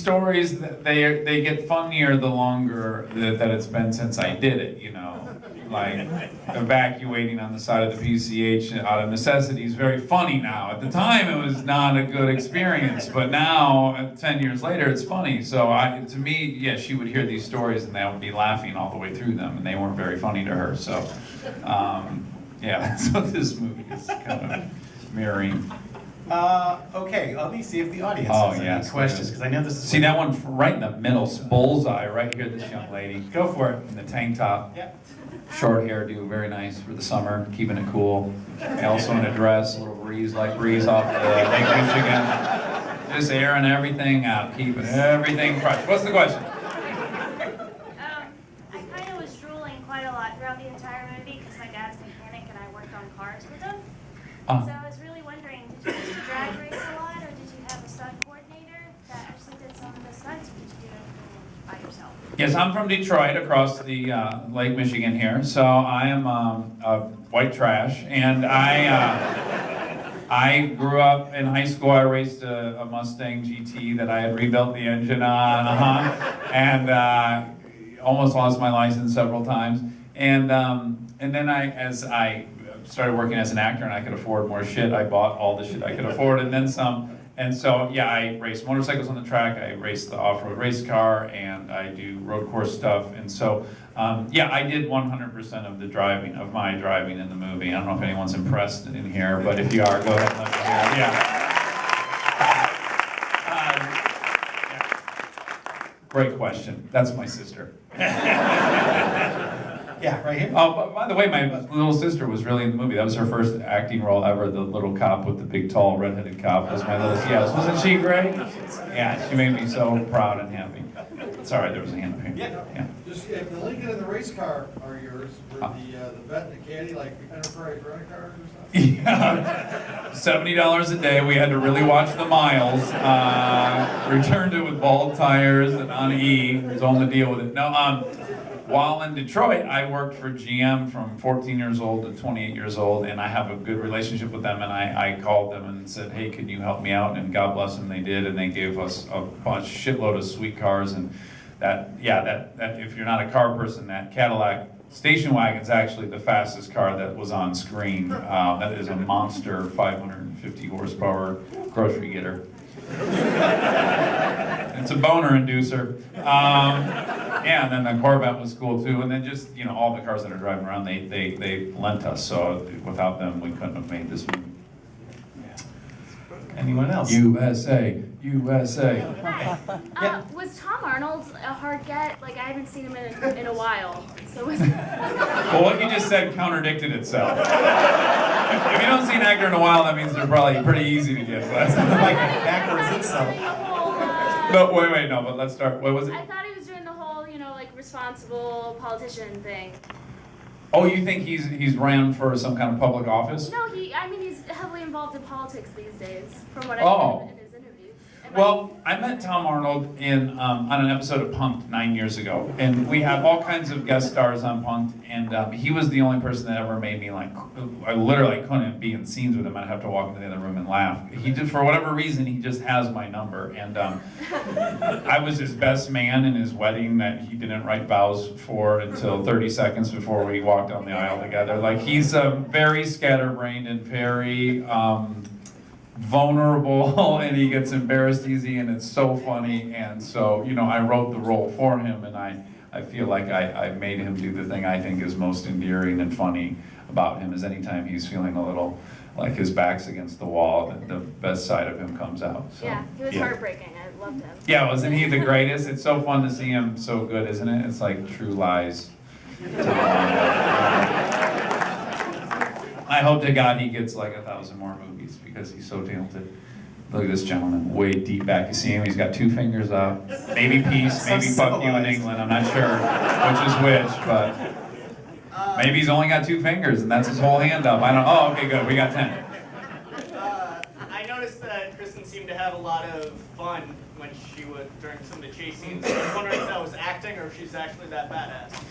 stories, they get funnier the longer that it's been since I did it, you know. Like evacuating on the side of the PCH out of necessity is very funny now. At the time, it was not a good experience, but now, 10 years later, it's funny. So to me, yeah, she would hear these stories and I would be laughing all the way through them, and they weren't very funny to her. So, yeah, that's what this movie is kind of mirroring. Okay, let me see if the audience has any questions, because I know this is... See that one right in the middle, bullseye, right here, this young lady. Go for it, in the tank top. Yeah. Short hairdo, very nice for the summer, keeping it cool. Also in a dress, a little breeze off Lake Michigan. Just airing everything out, keeping everything fresh. What's the question? I kind of was drooling quite a lot throughout the entire movie because my dad's a mechanic and I worked on cars with him. So I was really wondering, did you just drag race a lot, or did you have a stunt coordinator that actually did some of the stunts, or did you do everything by yourself? Yes, I'm from Detroit, across the Lake Michigan here. So I am white trash, and I grew up in high school. I raced a Mustang GT that I had rebuilt the engine on, and almost lost my license several times. And then as I started working as an actor and I could afford more shit, I bought all the shit I could afford and then some. And so, yeah, I race motorcycles on the track, I race the off-road race car, and I do road course stuff. And so, yeah, I did 100% of the driving, of my driving in the movie. I don't know if anyone's impressed in here, but if you are, go ahead and let me hear. Yeah. Great question. That's my sister. Yeah, right here. Oh, by the way, my little sister was really in the movie. That was her first acting role ever. The little cop with the big, tall, redheaded cop was my little. Yes, wasn't she great? Yeah, she made me so proud and happy. Sorry, there was a hand up here. Yeah. Just, if the Lincoln and the race car are yours, were the vet and the caddy like enterprise rent cars or something? Yeah, $70 a day. We had to really watch the miles. Returned it with bald tires and on E. It was on the deal with it. No, while in Detroit, I worked for GM from 14 years old to 28 years old, and I have a good relationship with them, and I called them and said, hey, can you help me out? And God bless them, they did, and they gave us a shitload of sweet cars, and that if you're not a car person, that Cadillac station wagon is actually the fastest car that was on screen. That is a monster 550 horsepower grocery getter. It's a boner inducer. Yeah, and then the Corvette was cool too, and then just, you know, all the cars that are driving around, they lent us, so without them we couldn't have made this movie. Anyone else? USA. Yeah. Was Tom Arnold a hard get? Like, I haven't seen him in a while. So was... Well, what you just said contradicted itself. If you don't see an actor in a while, that means they're probably pretty easy to get. But Like backwards itself. no, wait, no, but let's start. What was it? I thought he was doing the whole, you know, like, responsible politician thing. Oh, you think he's ran for some kind of public office? No, he's heavily involved in politics these days, from what I Oh. read in his interviews. Well, I met Tom Arnold on an episode of Punk'd 9 years ago, and we had all kinds of guest stars on Punk'd, and he was the only person that ever made me like, I literally couldn't be in scenes with him. I'd have to walk into the other room and laugh. He did, for whatever reason, he just has my number, and I was his best man in his wedding that he didn't write vows for until 30 seconds before we walked down the aisle together. Like, he's very scatterbrained and very vulnerable, and he gets embarrassed easy, and it's so funny. And so, you know, I wrote the role for him, and I feel like I made him do the thing I think is most endearing and funny about him, is anytime he's feeling a little like his back's against the wall, the best side of him comes out. So, yeah, he was heartbreaking. I loved him. Yeah, wasn't he the greatest? It's so fun to see him so good, isn't it? It's like True Lies. I hope to God he gets like 1,000 more movies because he's so talented. Look at this gentleman, way deep back. You see him? He's got 2 fingers up. Maybe peace, maybe fuck you in England. I'm not sure which is which, but maybe he's only got 2 fingers and that's his whole hand up. I don't. Oh, okay, good. We got 10. I noticed that Kristen seemed to have a lot of fun when she was during some of the chase scenes. I was wondering if that was acting or if she's actually that badass.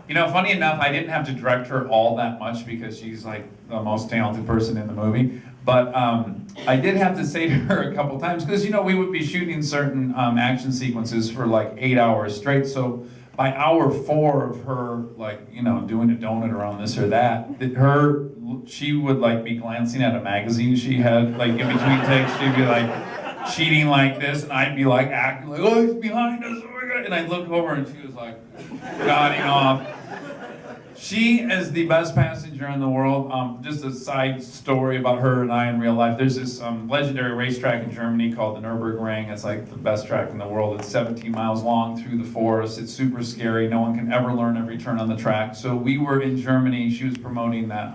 You know, funny enough, I didn't have to direct her all that much because she's like the most talented person in the movie. But I did have to say to her a couple times, because we would be shooting certain action sequences for like 8 hours straight. So by hour 4 of her doing a donut around this or that, she would like be glancing at a magazine she had like in between takes. She'd be like cheating like this, and I'd be like acting like, oh, he's behind us, and I'd look over and she was like nodding off. She is the best passenger in the world. Just a side story about her and I in real life. There's this legendary racetrack in Germany called the Nürburgring. It's like the best track in the world. It's 17 miles long through the forest. It's super scary. No one can ever learn every turn on the track. So we were in Germany. She was promoting that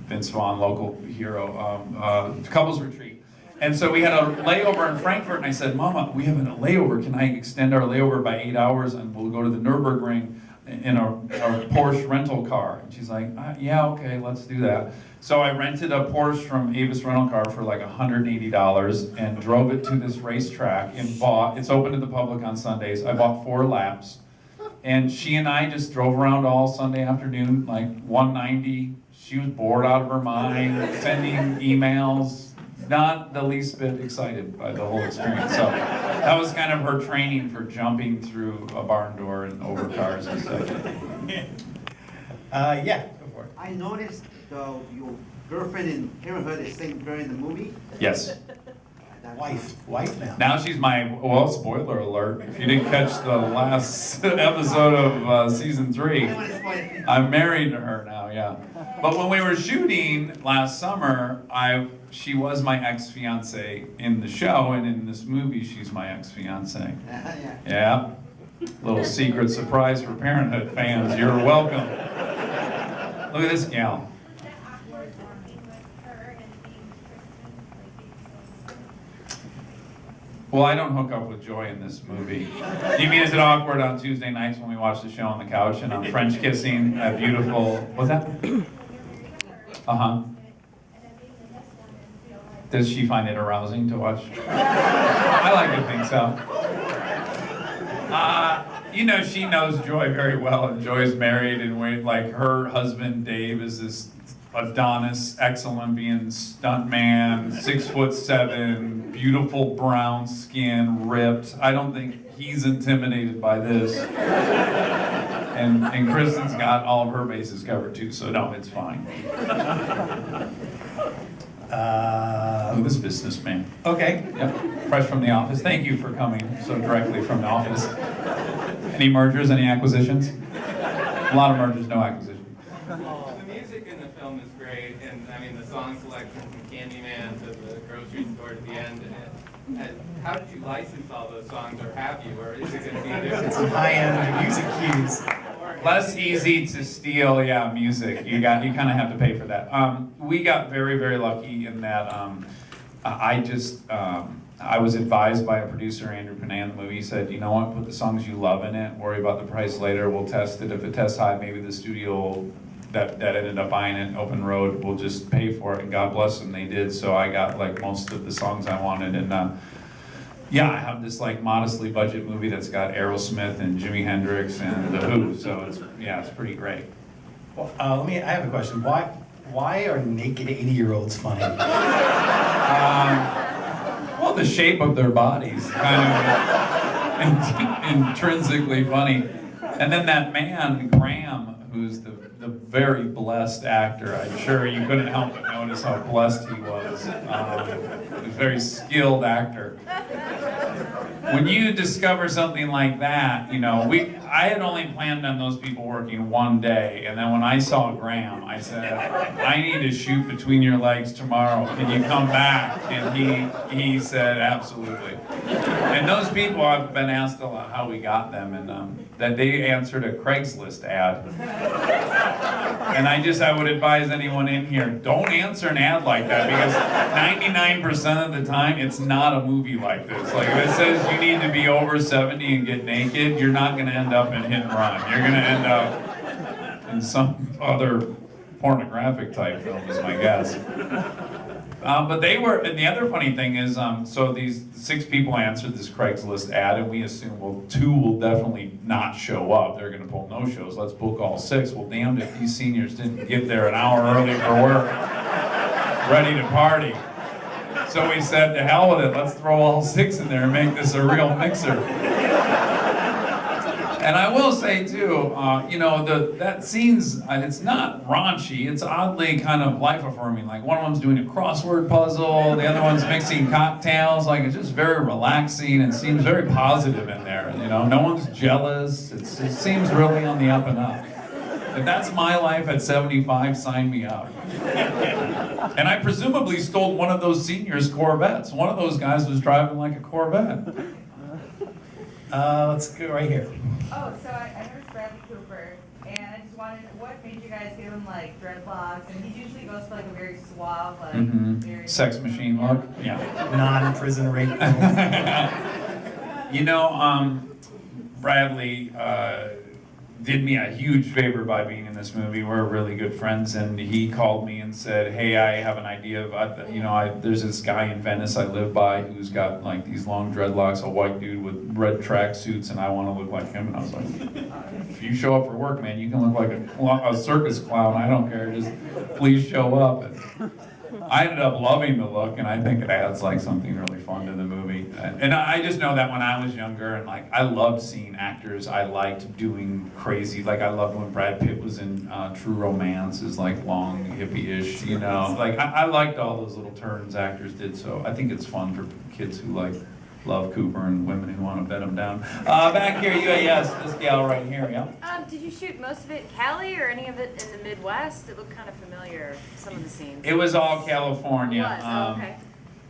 Vince Vaughn, local hero, couples retreat. And so we had a layover in Frankfurt, and I said, Mama, we have a layover. Can I extend our layover by 8 hours, and we'll go to the Nürburgring in our Porsche rental car? And she's like, yeah, okay, let's do that. So I rented a Porsche from Avis Rental Car for like $180 and drove it to this racetrack and it's open to the public on Sundays. I bought 4 laps. And she and I just drove around all Sunday afternoon, like 190. She was bored out of her mind, sending emails, not the least bit excited by the whole experience. So that was kind of her training for jumping through a barn door and over cars and stuff. Yeah, go for it. I noticed your girlfriend in Parenthood is same girl in the movie. Yes. Wife now. Now she's well, spoiler alert, if you didn't catch the last episode of season 3, I'm married to her now, yeah. But when we were shooting last summer, she was my ex-fiance in the show, and in this movie, she's my ex-fiance. Yeah. Little secret surprise for Parenthood fans. You're welcome. Look at this gal. Well, I don't hook up with Joy in this movie. You mean, is it awkward on Tuesday nights when we watch the show on the couch and I'm French kissing a beautiful, what's that? Uh-huh. Does she find it arousing to watch? I like to think so. She knows Joy very well, and Joy's married, and her husband Dave is this Adonis, ex-Olympian stuntman, 6'7", beautiful brown skin, ripped. I don't think he's intimidated by this. And Kristen's got all of her bases covered too, so no, it's fine. This businessman. Okay, yep, fresh from the office. Thank you for coming so directly from the office. Any mergers, any acquisitions? A lot of mergers, no acquisitions. The music in the film is great, and I mean the song selection from Candyman to the grocery store at the end. How did you license all those songs, or have you, or is it going to be there? Some high-end music cues. Less easy to steal, yeah, music. You kind of have to pay for that. We got very, very lucky in that I was advised by a producer, Andrew Panay, in the movie. He said, you know what, put the songs you love in it, worry about the price later, we'll test it. If it tests high, maybe the studio that ended up buying it, Open Road, will just pay for it, and God bless them, they did. So I got like most of the songs I wanted, and yeah, I have this like modestly budget movie that's got Aerosmith and Jimi Hendrix and The Who, so it's pretty great. Well, I have a question. Why are naked 80-year-olds funny? Well, the shape of their bodies, kind of intrinsically funny. And then that man, Graham, who's the very blessed actor. I'm sure you couldn't help but notice how blessed he was. A very skilled actor. When you discover something like that, I had only planned on those people working one day, and then when I saw Graham, I said, I need to shoot between your legs tomorrow. Can you come back? And he said, absolutely. And those people, I've been asked a lot how we got them, and that they answered a Craigslist ad. And I would advise anyone in here, don't answer an ad like that, because 99% of the time, it's not a movie like this. Like, if it says you need to be over 70 and get naked, you're not going to end up in Hit and Run. You're going to end up in some other pornographic type film, is my guess. But they were, and the other funny thing is, so these 6 people answered this Craigslist ad, and we assumed, well, 2 will definitely not show up. They're going to pull no shows. Let's book all 6. Well, damned if these seniors didn't get there an hour early for work. ready to party. So we said, to hell with it, let's throw all 6 in there and make this a real mixer. And I will say too, you know, that scene's, it's not raunchy, it's oddly kind of life-affirming. Like one of them's doing a crossword puzzle, the other one's mixing cocktails. Like it's just very relaxing and seems very positive in there. You know, no one's jealous. It seems really on the up and up. If that's my life at 75, sign me up. And I presumably stole one of those seniors' Corvettes. One of those guys was driving like a Corvette. Let's go right here. Oh, so I noticed Bradley Cooper, and I just wanted, what made you guys give him like dreadlocks? And he usually goes for like a very suave, like very sex machine look. Yeah. Non-prison rape. You know, Bradley did me a huge favor by being in this movie. We're really good friends, and he called me and said, "Hey, I have an idea of, you know, there's this guy in Venice I live by who's got like these long dreadlocks, a white dude with red track suits, and I want to look like him." And I was like, "If you show up for work, man, you can look like a circus clown. I don't care. Just please show up." And I ended up loving the look, and I think it adds like something really fun to the movie. And I just know that when I was younger, and like I loved seeing actors I liked doing crazy. Like I loved when Brad Pitt was in True Romance, is like long hippie-ish, you know. Like I liked all those little turns actors did. So I think it's fun for kids who like love Cooper and women who want to bed him down. Back here, yes, this gal right here, yeah. Did you shoot most of it in Cali or any of it in the Midwest? It looked kind of familiar, some of the scenes. It was all California. It was? Oh, okay.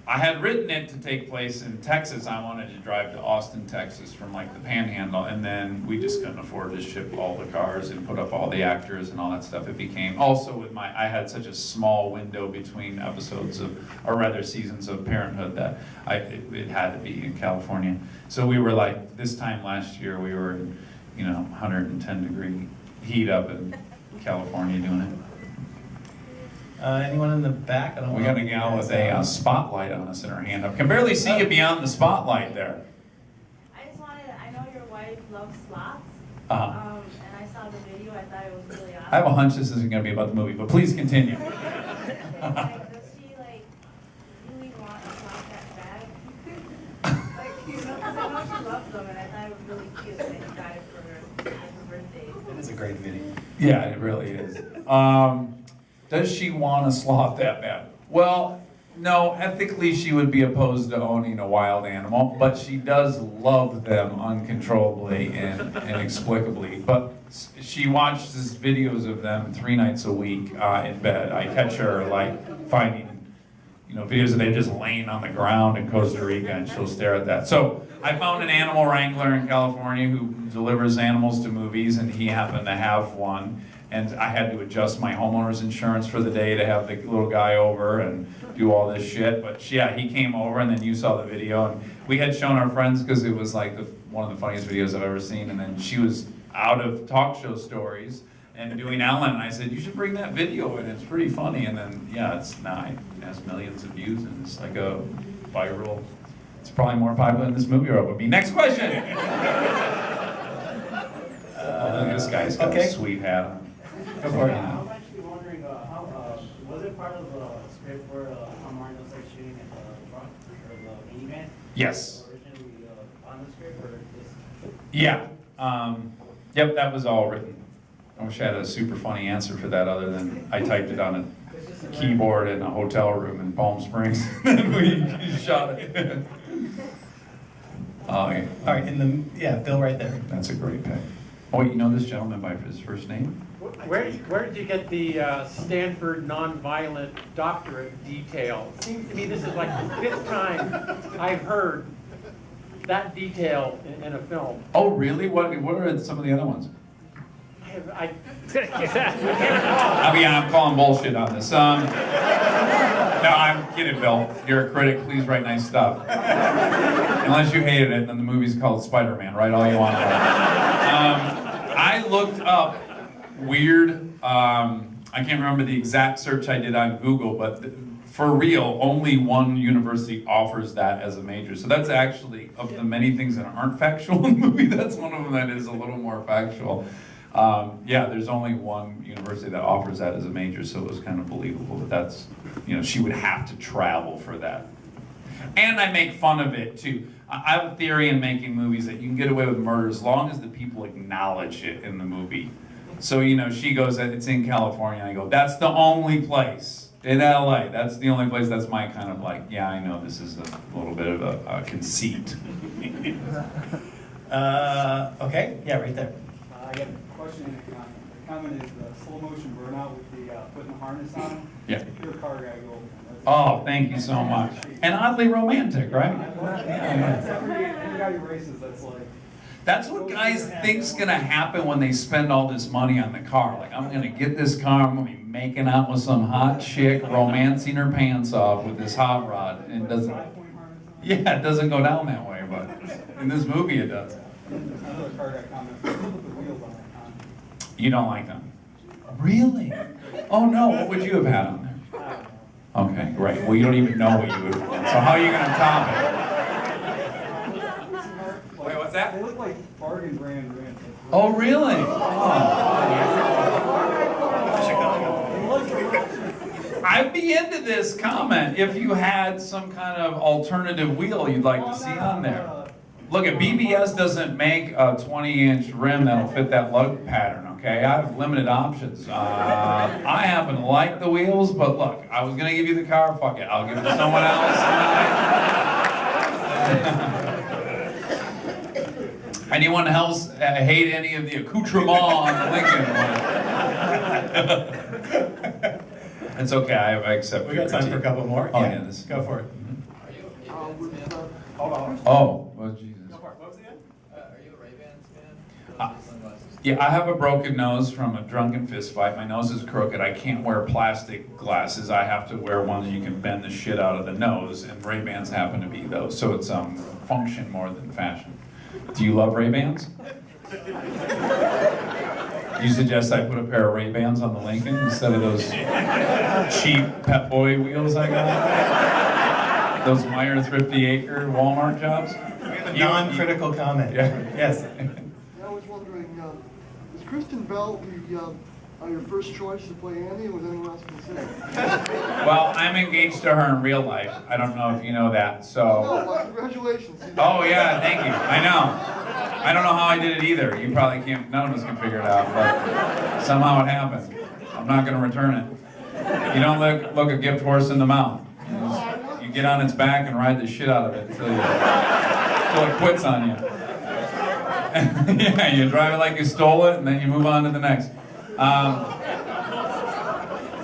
I had written it to take place in Texas. I wanted to drive to Austin, Texas from like the Panhandle, and then we just couldn't afford to ship all the cars and put up all the actors and all that stuff. It became, also with I had such a small window between episodes of, or rather seasons of Parenthood, that it had to be in California. So we were like, this time last year we were in, you know, 110-degree heat up in California doing it. Anyone in the back? I don't We got a gal with a spotlight on us in her hand up. Can barely see you beyond the spotlight there. I just wanted, I know your wife loves slots, Uh-huh. and I saw the video, I thought it was really awesome. I have a hunch this isn't going to be about the movie, but please continue. Like, does she, like, really want a slot that bad? Like, you know, because I know she loves them, and I thought it was really cute that you got it for her birthday. It is a great video. Yeah, it really is. Does she want a sloth that bad? Well, no, ethically she would be opposed to owning a wild animal, but she does love them uncontrollably and inexplicably. But she watches videos of them 3 nights a week in bed. I catch her like finding, you know, videos of them just laying on the ground in Costa Rica, and she'll stare at that. So I found an animal wrangler in California who delivers animals to movies, and he happened to have one. And I had to adjust my homeowner's insurance for the day to have the little guy over and do all this shit. But yeah, he came over, and then you saw the video, and we had shown our friends because it was like one of the funniest videos I've ever seen. And then she was out of talk show stories and doing Ellen, and I said, you should bring that video in, it's pretty funny. And then, yeah, it has millions of views, and it's like a viral, it's probably more popular than this movie or it would be. Next question! Look at this guy's got a sweet hat on. Go for it. I'm actually wondering, was it part of the script where Tom Martin was like shooting at the truck or the minivan? Yes. Originally on the script, or just? Yeah. Yep, that was all written. I wish I had a super funny answer for that other than I typed it on a keyboard in a hotel room in Palm Springs and we shot it. Oh, yeah. All right, Bill right there. That's a great pick. Oh, wait, you know this gentleman by his first name? Where did you get the Stanford nonviolent doctorate detail? It seems to me this is like the 5th time I've heard that detail in a film. Oh, really? What are some of the other ones? I can't recall. I mean, I'm calling bullshit on this. No, I'm kidding, Bill. You're a critic. Please write nice stuff. Unless you hated it, then the movie's called Spider-Man. Write all you want. I looked up weird. I can't remember the exact search I did on Google, but for real, only one university offers that as a major. So that's actually, of the many things that aren't factual in the movie, that's one of them that is a little more factual. Yeah, there's only one university that offers that as a major, so it was kind of believable that that's, she would have to travel for that. And I make fun of it too. I have a theory in making movies that you can get away with murder as long as the people acknowledge it in the movie. So, she goes, it's in California, and I go, that's the only place in LA. That's the only place. That's my kind of yeah, I know this is a little bit of a conceit. Okay, yeah, right there. I got a question and a comment. The comment is the slow motion burnout with the putting the harness on. Yeah. Pure car guy go. Oh, thank you so much. And oddly romantic, right? That's every guy who races, that's like. That's what guys think's gonna happen when they spend all this money on the car. Like, I'm gonna get this car, I'm gonna be making out with some hot chick, romancing her pants off with this hot rod, and it doesn't. Yeah, it doesn't go down that way, but in this movie it does. Another car guy comment. Look at the wheels on that car. You don't like them? Really? Oh no, what would you have had on there? Okay, great. Well, you don't even know what you would have done. So how are you gonna top it? Wait, what's that? They look like bargain brand rims. Oh, really? Oh. I'd be into this comment if you had some kind of alternative wheel you'd like to see on there. Look, BBS doesn't make a 20-inch rim that'll fit that lug pattern, okay? I have limited options. I happen to like the wheels, but look, I was going to give you the car, fuck it, I'll give it to someone else. Anyone else hate any of the accoutrement on the Lincoln? It's okay, I accept We your got time for a critique. couple more. Oh, yeah, this go for it. Hold on. Oh, well, Jesus. Go for it. What was it? Are you a Ray-Bans fan? Sunglasses. Yeah, I have a broken nose from a drunken fist fight. My nose is crooked. I can't wear plastic glasses. I have to wear ones you can bend the shit out of the nose, and Ray-Bans happen to be those. So it's function more than fashion. Do you love Ray-Bans? Do you suggest I put a pair of Ray-Bans on the Lincoln instead of those cheap Pep Boy wheels I got? Those Meyer Thrifty Acre Walmart jobs? We have a non-critical comment. Yeah. Yes. I was wondering, is Kristen Bell your first choice to play Annie, or was anyone else considered? Well, I'm engaged to her in real life. I don't know if you know that, so... No, well, congratulations. Oh yeah, thank you. I know. I don't know how I did it either. You probably can't, none of us can figure it out, but somehow it happened. I'm not gonna return it. You don't look a gift horse in the mouth. You get on its back and ride the shit out of it until it quits on you. Yeah, you drive it like you stole it and then you move on to the next. No,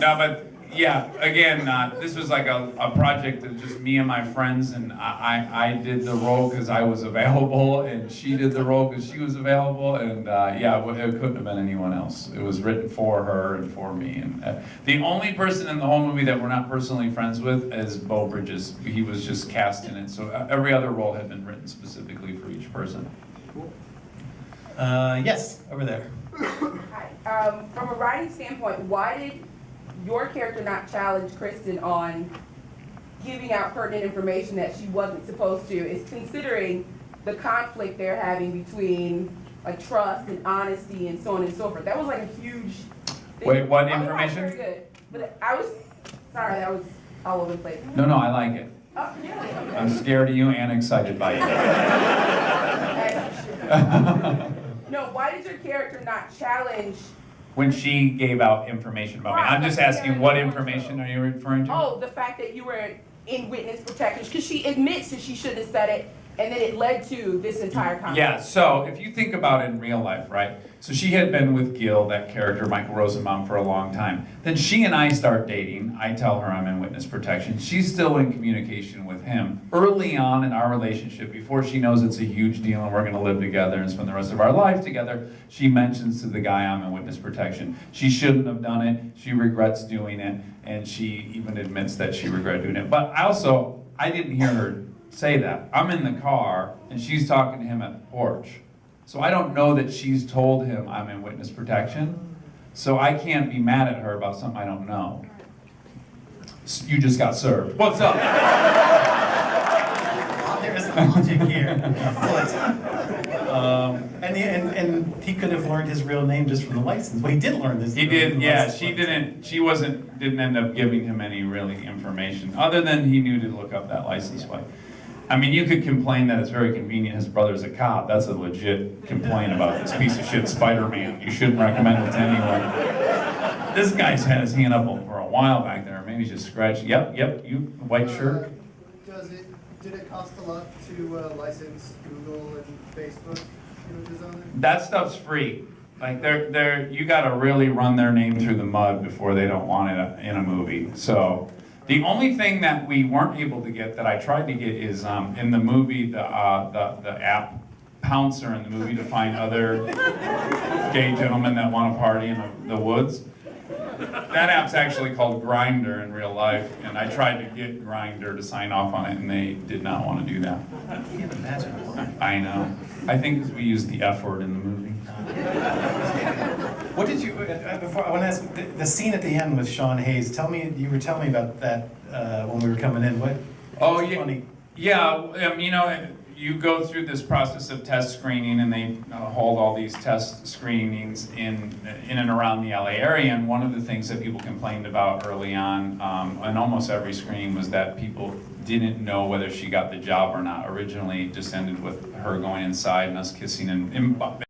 but yeah, again, this was like a project of just me and my friends, and I did the role because I was available, and she did the role because she was available, and yeah, it couldn't have been anyone else. It was written for her and for me, and the only person in the whole movie that we're not personally friends with is Beau Bridges. He was just cast in it, so every other role had been written specifically for each person. Yes, over there. Hi. From a writing standpoint, why did your character not challenge Kristen on giving out pertinent information that she wasn't supposed to? Is considering the conflict they're having between like trust and honesty and so on and so forth. That was like a huge thing. Wait, what I was information? Very good, but I was sorry. That was all over the place. No, I like it. Oh, really? Okay. I'm scared of you and excited by you. No, why did your character not challenge? When she gave out information about me. I'm just asking, what information are you referring to? Oh, the fact that you were in witness protection, because she admits that she shouldn't have said it, and then it led to this entire conflict. Yeah, so if you think about it in real life, right? So she had been with Gil, that character, Michael Rosenbaum, for a long time. Then she and I start dating. I tell her I'm in witness protection. She's still in communication with him. Early on in our relationship, before she knows it's a huge deal and we're gonna live together and spend the rest of our life together, she mentions to the guy I'm in witness protection. She shouldn't have done it. She regrets doing it. And she even admits that she regretted doing it. But I didn't hear her say that. I'm in the car and she's talking to him at the porch. So I don't know that she's told him I'm in witness protection. So I can't be mad at her about something I don't know. You just got served. What's up? There is logic here. And he could have learned his real name just from the license. Well, he did learn this. He did, yeah. She didn't. She didn't end up giving him any really information other than he knew to look up that license plate. I mean, you could complain that it's very convenient. His brother's a cop. That's a legit complaint about this piece of shit Spider-Man. You shouldn't recommend it to anyone. This guy's had his hand up for a while back there. Maybe he's just scratching. Yep, you white shirt. Did it cost a lot to license Google and Facebook images on it? That stuff's free. Like you got to really run their name through the mud before they don't want it in a movie. So the only thing that we weren't able to get that I tried to get is in the movie the app Pouncer in the movie to find other gay gentlemen that want to party in the woods. That app's actually called Grindr in real life, and I tried to get Grindr to sign off on it, and they did not want to do that. I can't imagine. I know. I think we used the F word in the movie. What did you, before, I want to ask, the scene at the end with Sean Hayes, you were telling me about that when we were coming in. What? Oh, yeah. Funny. Yeah, you know, you go through this process of test screening, and they hold all these test screenings in and around the LA area. And one of the things that people complained about early on, in almost every screening, was that people didn't know whether she got the job or not. Originally, it just ended with her going inside and us kissing and